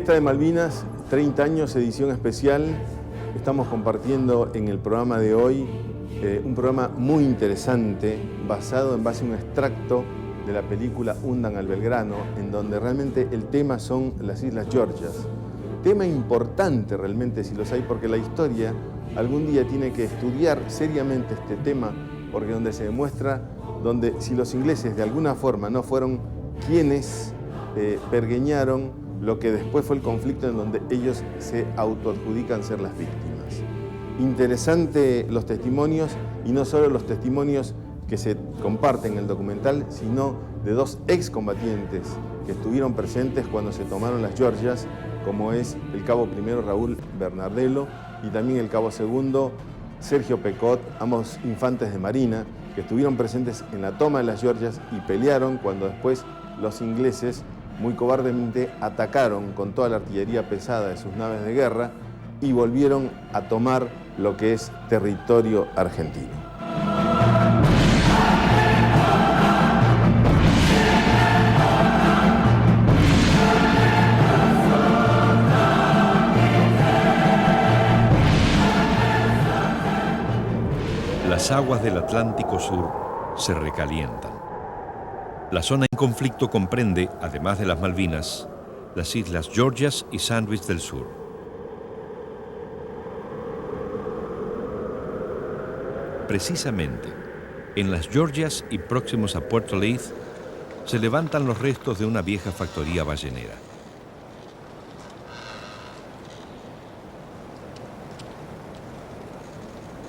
Fiesta de Malvinas, 30 años, edición especial. Estamos compartiendo en el programa de hoy un programa muy interesante, basado en base a un extracto de la película Hundan al Belgrano, en donde realmente el tema son las Islas Georgias. Tema importante realmente si los hay, porque la historia algún día tiene que estudiar seriamente este tema, porque donde se demuestra, donde si los ingleses de alguna forma no fueron quienes pergeñaron lo que después fue el conflicto en donde ellos se autoadjudican ser las víctimas. Interesante los testimonios, y no solo los testimonios que se comparten en el documental, sino de dos excombatientes que estuvieron presentes cuando se tomaron las Georgias, como es el cabo primero Raúl Bernardelo y también el cabo segundo Sergio Pecot, ambos infantes de marina, que estuvieron presentes en la toma de las Georgias y pelearon cuando después los ingleses muy cobardemente atacaron con toda la artillería pesada de sus naves de guerra y volvieron a tomar lo que es territorio argentino. Las aguas del Atlántico Sur se recalientan. La zona en conflicto comprende, además de las Malvinas, las Islas Georgias y Sandwich del Sur. Precisamente, en las Georgias y próximos a Puerto Leith, se levantan los restos de una vieja factoría ballenera.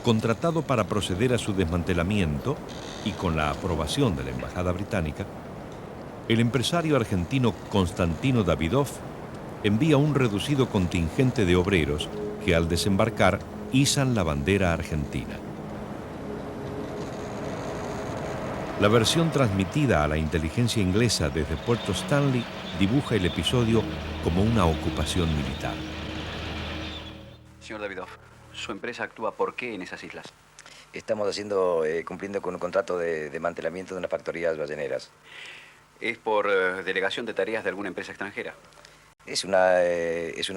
Contratado para proceder a su desmantelamiento y con la aprobación de la Embajada Británica, el empresario argentino Constantino Davidoff envía un reducido contingente de obreros que al desembarcar izan la bandera argentina. La versión transmitida a la inteligencia inglesa desde Puerto Stanley dibuja el episodio como una ocupación militar. Señor Davidoff, ¿su empresa actúa por qué en esas islas? Estamos cumpliendo con un contrato de desmantelamiento de unas factorías balleneras. ¿Es por delegación de tareas de alguna empresa extranjera? Es una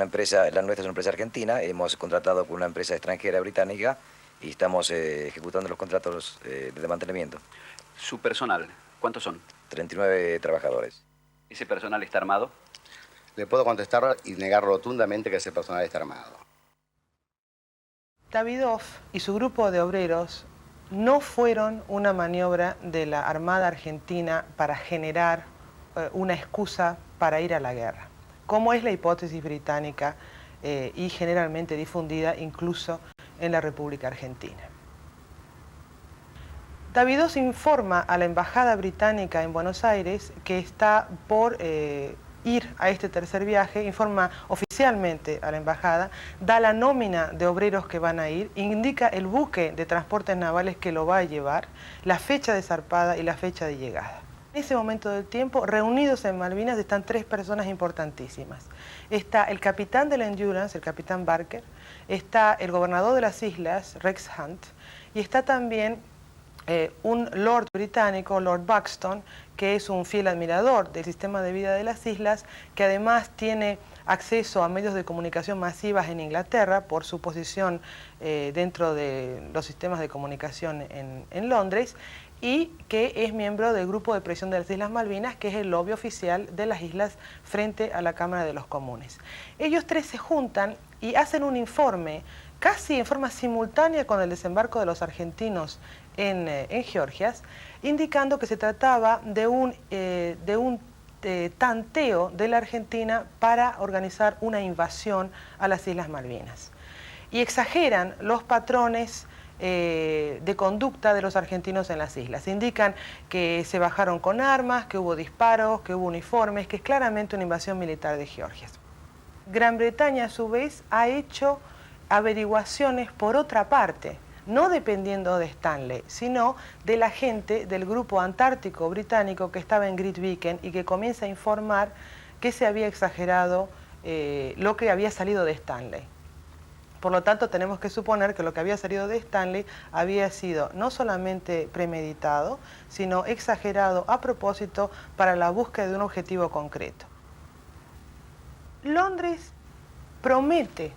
empresa, la nuestra es una empresa argentina, hemos contratado con una empresa extranjera británica y estamos ejecutando los contratos de desmantelamiento. ¿Su personal, cuántos son? 39 trabajadores. ¿Ese personal está armado? Le puedo contestar y negar rotundamente que ese personal está armado. Davidoff y su grupo de obreros no fueron una maniobra de la Armada Argentina para generar una excusa para ir a la guerra, como es la hipótesis británica y generalmente difundida incluso en la República Argentina. Davidoff informa a la Embajada Británica en Buenos Aires que está por ir a este tercer viaje, informa oficialmente a la embajada, da la nómina de obreros que van a ir, indica el buque de transportes navales que lo va a llevar, la fecha de zarpada y la fecha de llegada. En ese momento del tiempo, reunidos en Malvinas, están tres personas importantísimas. Está el capitán del Endurance, el capitán Barker, está el gobernador de las islas, Rex Hunt, y está también un lord británico, Lord Buxton, que es un fiel admirador del sistema de vida de las islas, que además tiene acceso a medios de comunicación masivas en Inglaterra por su posición dentro de los sistemas de comunicación en Londres, y que es miembro del Grupo de Presión de las Islas Malvinas, que es el lobby oficial de las islas frente a la Cámara de los Comunes. Ellos tres se juntan y hacen un informe casi en forma simultánea con el desembarco de los argentinos en Georgias, indicando que se trataba de un tanteo de la Argentina para organizar una invasión a las Islas Malvinas. Y exageran los patrones de conducta de los argentinos en las islas. Indican que se bajaron con armas, que hubo disparos, que hubo uniformes, que es claramente una invasión militar de Georgias. Gran Bretaña, a su vez, ha hecho averiguaciones por otra parte, no dependiendo de Stanley, sino de la gente del grupo antártico británico que estaba en Grytviken y que comienza a informar que se había exagerado lo que había salido de Stanley. Por lo tanto, tenemos que suponer que lo que había salido de Stanley había sido no solamente premeditado, sino exagerado a propósito para la búsqueda de un objetivo concreto. Londres promete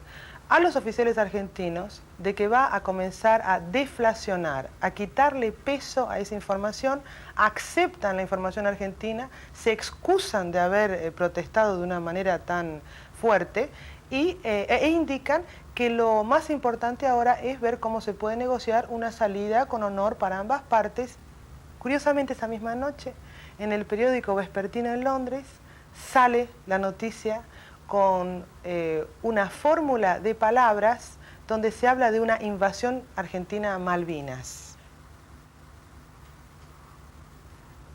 a los oficiales argentinos de que va a comenzar a deflacionar, a quitarle peso a esa información, aceptan la información argentina, se excusan de haber protestado de una manera tan fuerte e indican que lo más importante ahora es ver cómo se puede negociar una salida con honor para ambas partes. Curiosamente, esa misma noche, en el periódico vespertino en Londres, sale la noticia con una fórmula de palabras donde se habla de una invasión argentina a Malvinas.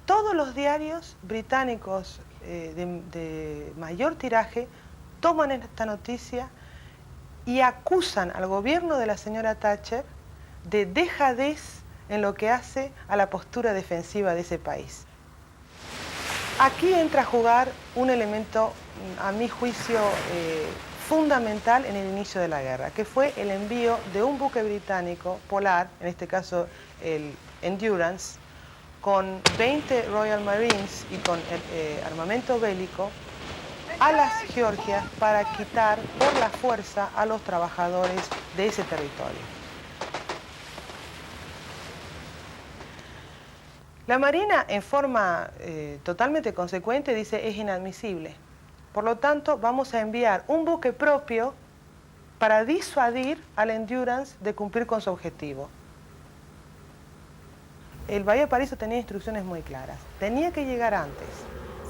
Todos los diarios británicos de mayor tiraje toman esta noticia y acusan al gobierno de la señora Thatcher de dejadez en lo que hace a la postura defensiva de ese país. Aquí entra a jugar un elemento, a mi juicio, fundamental en el inicio de la guerra, que fue el envío de un buque británico polar, en este caso el Endurance, con 20 Royal Marines y con armamento bélico a las Georgias para quitar por la fuerza a los trabajadores de ese territorio. La Marina, en forma totalmente consecuente, dice es inadmisible. Por lo tanto, vamos a enviar un buque propio para disuadir al Endurance de cumplir con su objetivo. El Bahía de Paraíso tenía instrucciones muy claras. Tenía que llegar antes.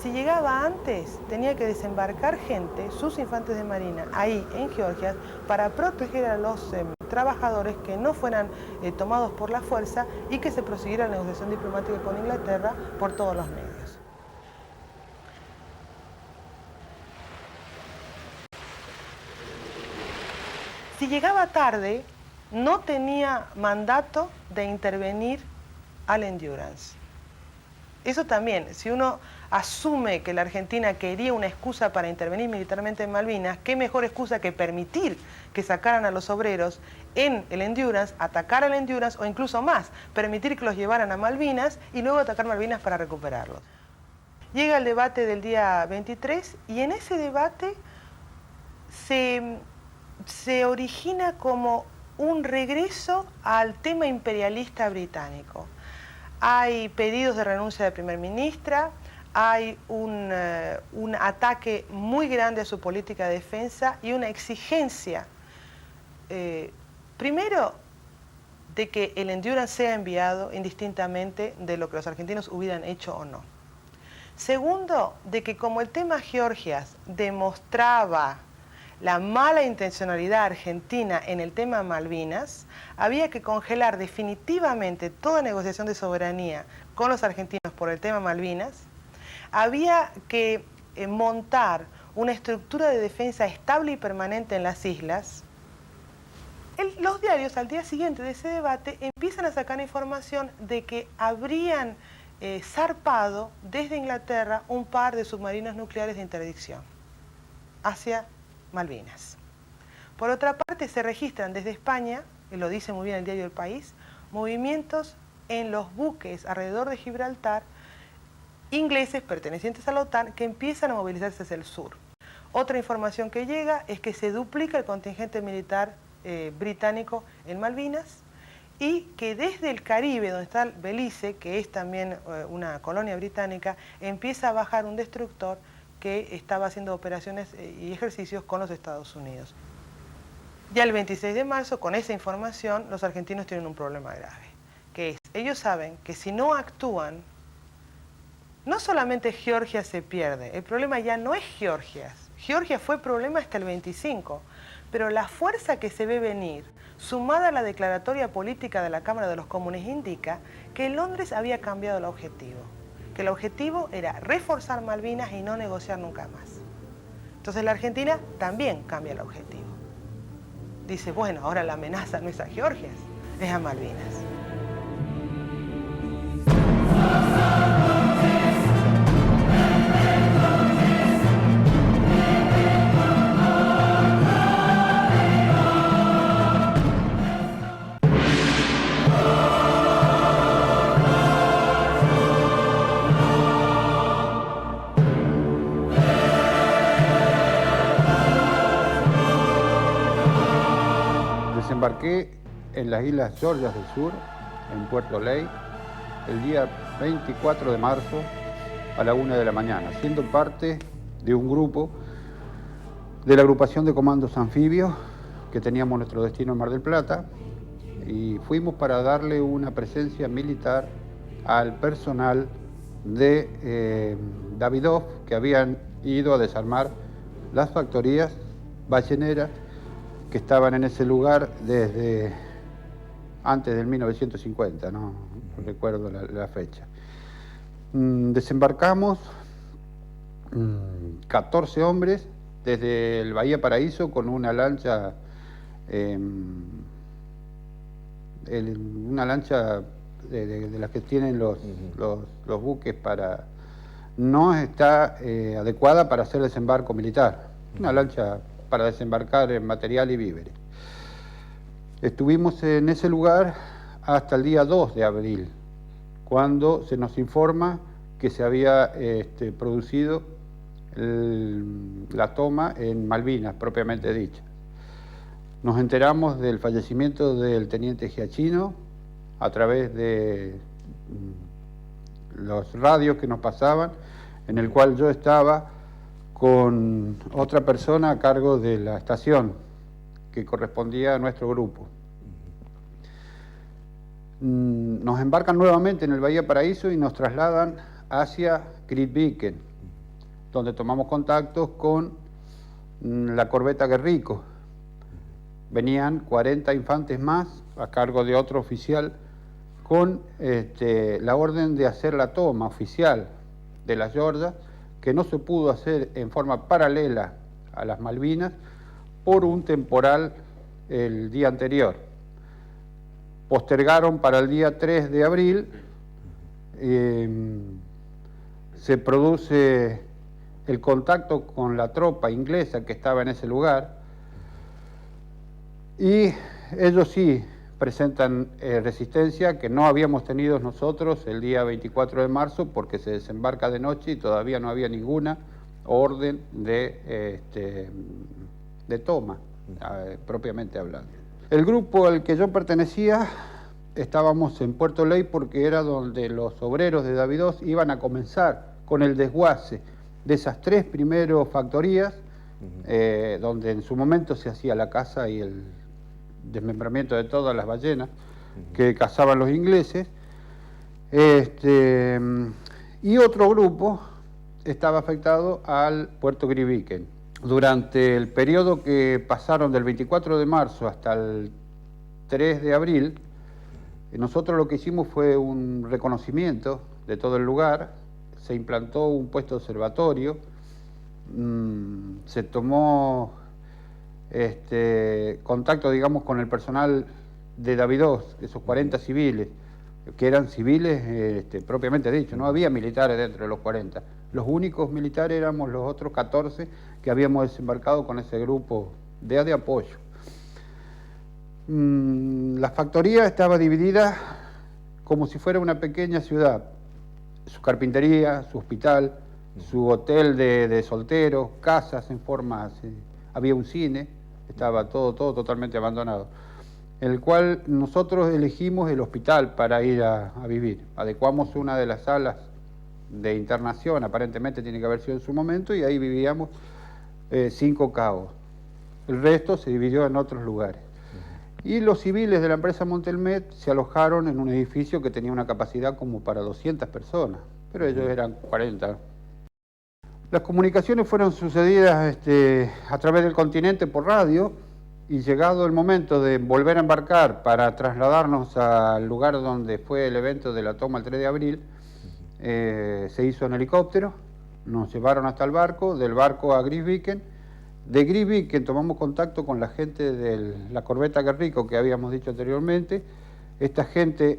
Si llegaba antes, tenía que desembarcar gente, sus infantes de marina, ahí en Georgia, para proteger a los trabajadores que no fueran tomados por la fuerza y que se prosiguiera la negociación diplomática con Inglaterra por todos los medios. Si llegaba tarde, no tenía mandato de intervenir al Endurance. Eso también, si uno asume que la Argentina quería una excusa para intervenir militarmente en Malvinas, qué mejor excusa que permitir que sacaran a los obreros en el Endurance, atacar al Endurance o incluso más, permitir que los llevaran a Malvinas y luego atacar Malvinas para recuperarlos. Llega el debate del día 23 y en ese debate se origina como un regreso al tema imperialista británico. Hay pedidos de renuncia de primer ministra, hay un ataque muy grande a su política de defensa y una exigencia, primero, de que el Endurance sea enviado indistintamente de lo que los argentinos hubieran hecho o no. Segundo, de que como el tema Georgias demostraba la mala intencionalidad argentina en el tema Malvinas, había que congelar definitivamente toda negociación de soberanía con los argentinos por el tema Malvinas, había que montar una estructura de defensa estable y permanente en las islas. Los diarios al día siguiente de ese debate empiezan a sacar información de que habrían zarpado desde Inglaterra un par de submarinos nucleares de interdicción hacia Malvinas. Por otra parte, se registran desde España, y lo dice muy bien el diario El País, movimientos en los buques alrededor de Gibraltar, ingleses pertenecientes a la OTAN, que empiezan a movilizarse hacia el sur. Otra información que llega es que se duplica el contingente militar británico en Malvinas y que desde el Caribe, donde está Belice, que es también una colonia británica, empieza a bajar un destructor que estaba haciendo operaciones y ejercicios con los Estados Unidos. Ya el 26 de marzo, con esa información, los argentinos tienen un problema grave, que es, ellos saben que si no actúan, no solamente Georgia se pierde, el problema ya no es Georgia. Georgia fue problema hasta el 25, pero la fuerza que se ve venir, sumada a la declaratoria política de la Cámara de los Comunes, indica que Londres había cambiado el objetivo. Que el objetivo era reforzar Malvinas y no negociar nunca más. Entonces la Argentina también cambia el objetivo. Dice, bueno, ahora la amenaza no es a Georgia, es a Malvinas. desembarqué en las Islas Georgias del Sur, en Puerto Ley, el día 24 de marzo a la 1 de la mañana, siendo parte de un grupo de la agrupación de comandos anfibios que teníamos nuestro destino en Mar del Plata, y fuimos para darle una presencia militar al personal de Davidoff, que habían ido a desarmar las factorías balleneras que estaban en ese lugar desde antes del 1950, no recuerdo la fecha. Desembarcamos 14 hombres desde el Bahía Paraíso con una lancha, de las que tienen los buques para... No está adecuada para hacer desembarco militar, una lancha para desembarcar en material y víveres. Estuvimos en ese lugar hasta el día 2 de abril, cuando se nos informa que se había producido la toma en Malvinas, propiamente dicha. Nos enteramos del fallecimiento del teniente Giachino a través de los radios que nos pasaban, en el cual yo estaba con otra persona a cargo de la estación que correspondía a nuestro grupo. Nos embarcan nuevamente en el Bahía Paraíso y nos trasladan hacia Grytviken, donde tomamos contactos con la corbeta Guerrico. Venían 40 infantes más a cargo de otro oficial con la orden de hacer la toma oficial de las Georgias, que no se pudo hacer en forma paralela a las Malvinas por un temporal el día anterior. Postergaron para el día 3 de abril, se produce el contacto con la tropa inglesa que estaba en ese lugar, y ellos sí presentan resistencia que no habíamos tenido nosotros el día 24 de marzo, porque se desembarca de noche y todavía no había ninguna orden de toma, propiamente hablando. El grupo al que yo pertenecía, estábamos en Puerto Ley porque era donde los obreros de Davidoff iban a comenzar con el desguace de esas 3 primeras factorías, donde en su momento se hacía la caza y el desmembramiento de todas las ballenas que cazaban los ingleses. Y otro grupo estaba afectado al puerto Grytviken. Durante el periodo que pasaron del 24 de marzo hasta el 3 de abril, nosotros lo que hicimos fue un reconocimiento de todo el lugar, se implantó un puesto de observatorio, se tomó contacto, digamos, con el personal de Davidoff, esos 40 civiles, que eran civiles propiamente dicho, no había militares dentro de los 40. Los únicos militares éramos los otros 14 que habíamos desembarcado con ese grupo de apoyo. La factoría estaba dividida como si fuera una pequeña ciudad. Su carpintería, su hospital, su hotel de solteros, casas en forma... había un cine, estaba todo totalmente abandonado. En el cual nosotros elegimos el hospital para ir a vivir. Adecuamos una de las salas de internación, aparentemente tiene que haber sido en su momento, y ahí vivíamos 5 cabos. El resto se dividió en otros lugares. Y los civiles de la empresa Montelmet se alojaron en un edificio que tenía una capacidad como para 200 personas, pero ellos eran 40. Las comunicaciones fueron sucedidas a través del continente por radio, y llegado el momento de volver a embarcar para trasladarnos al lugar donde fue el evento de la toma el 3 de abril, se hizo en helicóptero, nos llevaron hasta el barco, del barco a Grytviken. De Grytviken tomamos contacto con la gente de la corbeta Guerrico que habíamos dicho anteriormente. Esta gente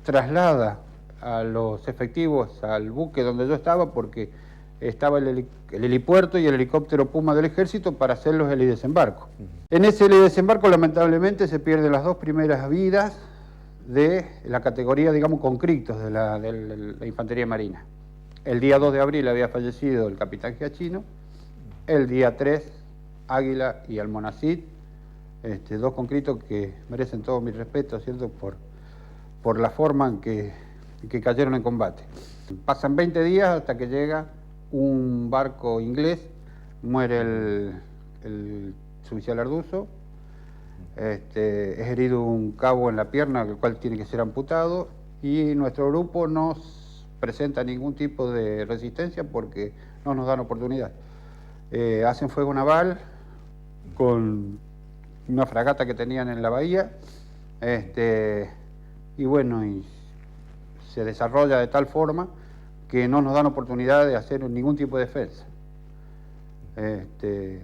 traslada a los efectivos al buque donde yo estaba, porque estaba el helipuerto y el helicóptero Puma del Ejército para hacer los helidesembarcos. En ese helidesembarco lamentablemente se pierden las 2 primeras vidas de la categoría, digamos, conscriptos de la Infantería Marina. El día 2 de abril había fallecido el capitán Giachino, el día 3 Águila y Almonacid dos conscriptos que merecen todo mi respeto, ¿cierto? Por la forma en que cayeron en combate. Pasan 20 días hasta que llega un barco inglés, muere el suboficial Arduzo, es herido un cabo en la pierna, el cual tiene que ser amputado, y nuestro grupo no presenta ningún tipo de resistencia porque no nos dan oportunidad. Hacen fuego naval con una fragata que tenían en la bahía, y bueno, y se desarrolla de tal forma que no nos dan oportunidad de hacer ningún tipo de defensa.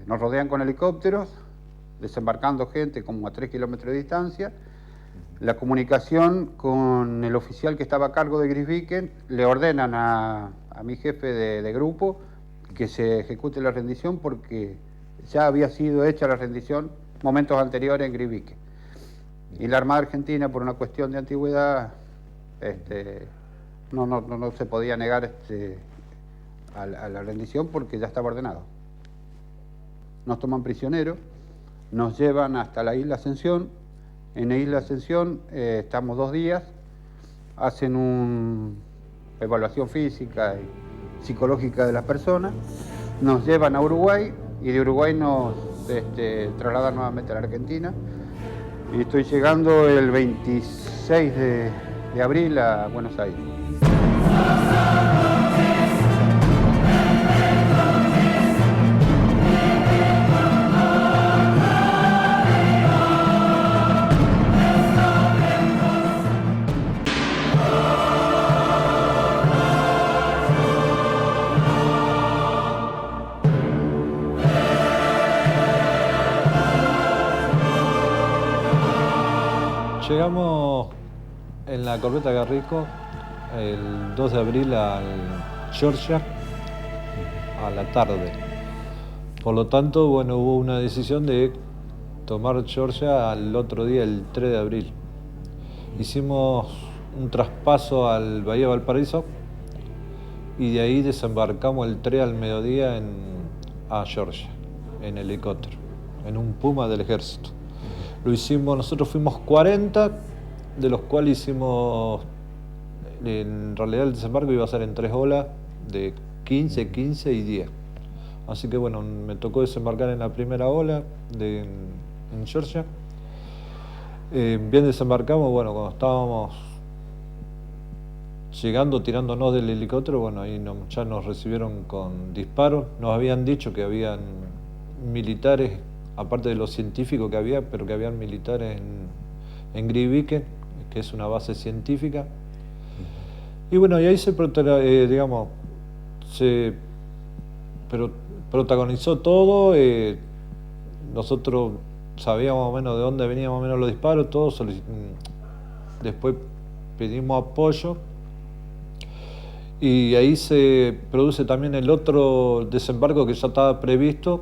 Nos rodean con helicópteros, desembarcando gente como a 3 kilómetros de distancia. La comunicación con el oficial que estaba a cargo de Grisviken, le ordenan a mi jefe de grupo que se ejecute la rendición porque ya había sido hecha la rendición momentos anteriores en Grisviken. Y la Armada Argentina, por una cuestión de antigüedad, no se podía negar a la rendición porque ya estaba ordenado. Nos toman prisioneros, nos llevan hasta la isla Ascensión. En la isla Ascensión estamos 2 días, hacen una evaluación física y psicológica de las personas, nos llevan a Uruguay y de Uruguay nos trasladan nuevamente a la Argentina. Y estoy llegando el 26 de abril a Buenos Aires. Llegamos en la corbeta Garrico el 2 de abril al Georgia a la tarde. Por lo tanto, bueno, hubo una decisión de tomar Georgia al otro día, el 3 de abril. Hicimos un traspaso al Bahía Valparaíso y de ahí desembarcamos el 3 al mediodía a Georgia, en helicóptero, en un Puma del ejército. Lo hicimos, nosotros fuimos 40, de los cuales hicimos, en realidad el desembarco iba a ser en 3 olas de 15, 15 y 10. Así que bueno, me tocó desembarcar en la primera ola en Georgia. Bien desembarcamos, bueno, cuando estábamos llegando, tirándonos del helicóptero, bueno, ahí ya nos recibieron con disparos. Nos habían dicho que habían militares, aparte de los científicos que había, pero que habían militares en Grisviken, que es una base científica. Y bueno, y ahí se protagonizó todo. Nosotros sabíamos más o menos de dónde venían más o menos los disparos, todo. Después pedimos apoyo. Y ahí se produce también el otro desembarco que ya estaba previsto,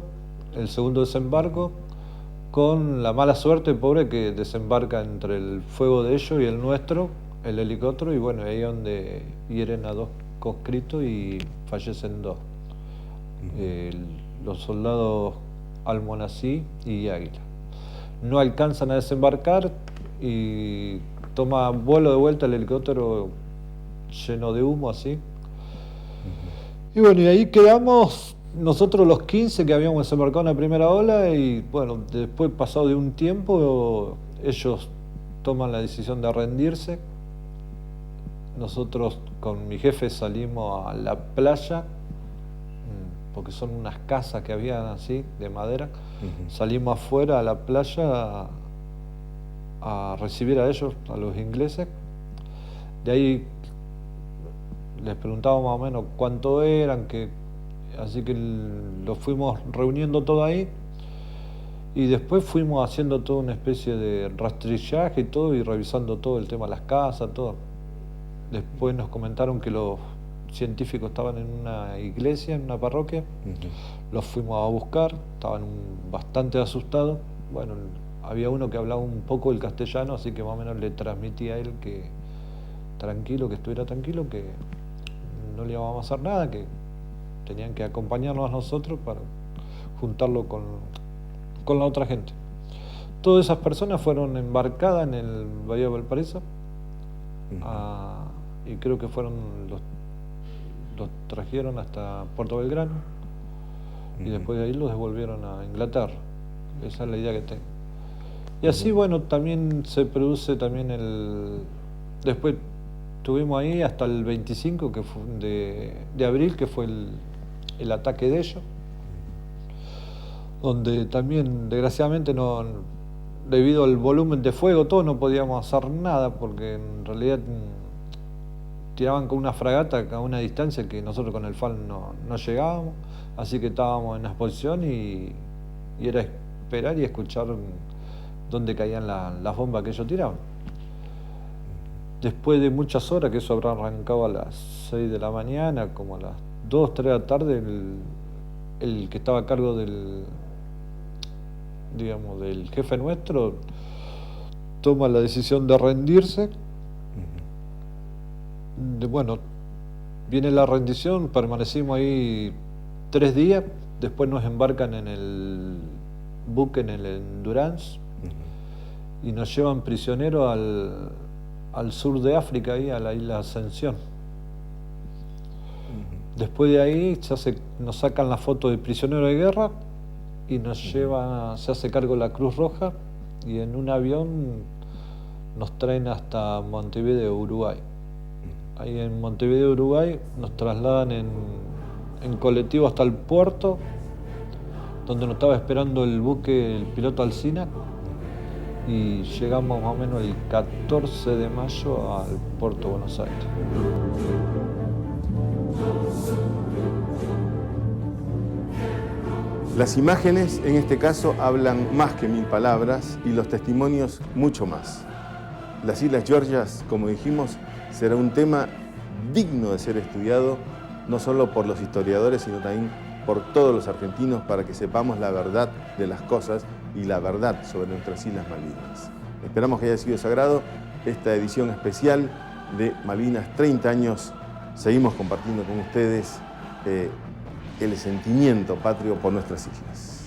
el segundo desembarco, con la mala suerte, pobre, que desembarca entre el fuego de ellos y el nuestro, el helicóptero, y bueno, ahí es donde hieren a 2 conscriptos y fallecen 2. Los soldados Almonací y Águila. No alcanzan a desembarcar y toma vuelo de vuelta el helicóptero lleno de humo, así. Y bueno, y ahí quedamos nosotros los 15 que habíamos desembarcado en la primera ola y bueno, después pasado de un tiempo ellos toman la decisión de rendirse. Nosotros con mi jefe salimos a la playa, porque son unas casas que habían así, de madera. Salimos afuera a la playa a recibir a ellos, a los ingleses. De ahí les preguntábamos más o menos cuánto eran, así que los fuimos reuniendo todo ahí y después fuimos haciendo toda una especie de rastrillaje y todo y revisando todo el tema de las casas, todo. Después nos comentaron que los científicos estaban en una iglesia, en una parroquia. Los fuimos a buscar, estaban bastante asustados. Bueno, había uno que hablaba un poco el castellano, así que más o menos le transmití a él que estuviera tranquilo, que no le íbamos a hacer nada, que tenían que acompañarnos a nosotros para juntarlo con la otra gente. Todas esas personas fueron embarcadas en el Bahía de Valparaíso y creo que los trajeron hasta Puerto Belgrano y después de ahí los devolvieron a Inglaterra. Esa es la idea que tengo. Y así, bueno, también se produce también después estuvimos ahí hasta el 25 que fue de abril, que fue el ataque de ellos, donde también, desgraciadamente, debido al volumen de fuego, todos no podíamos hacer nada, porque en realidad tiraban con una fragata a una distancia que nosotros con el FAL no llegábamos, así que estábamos en la exposición y era esperar y escuchar dónde caían las bombas que ellos tiraban. Después de muchas horas, que eso habrá arrancado a las 6 de la mañana, como a las 2, 3 de la tarde, el que estaba a cargo del jefe nuestro toma la decisión de rendirse. Bueno, viene la rendición, permanecimos ahí 3 días, después nos embarcan en el buque, en el Endurance, y nos llevan prisioneros al sur de África, ahí a la isla Ascensión. Después de ahí nos sacan la foto de prisionero de guerra y nos llevan, se hace cargo la Cruz Roja y en un avión nos traen hasta Montevideo, Uruguay. Ahí en Montevideo, Uruguay, nos trasladan en colectivo hasta el puerto, donde nos estaba esperando el buque, el piloto Alsina, y llegamos más o menos el 14 de mayo al puerto de Buenos Aires. Las imágenes, en este caso, hablan más que 1000 palabras y los testimonios mucho más. Las Islas Georgias, como dijimos, será un tema digno de ser estudiado, no solo por los historiadores, sino también por todos los argentinos, para que sepamos la verdad de las cosas y la verdad sobre nuestras Islas Malvinas. Esperamos que haya sido de su agrado esta edición especial de Malvinas 30 años. Seguimos compartiendo con ustedes el sentimiento patrio por nuestras islas.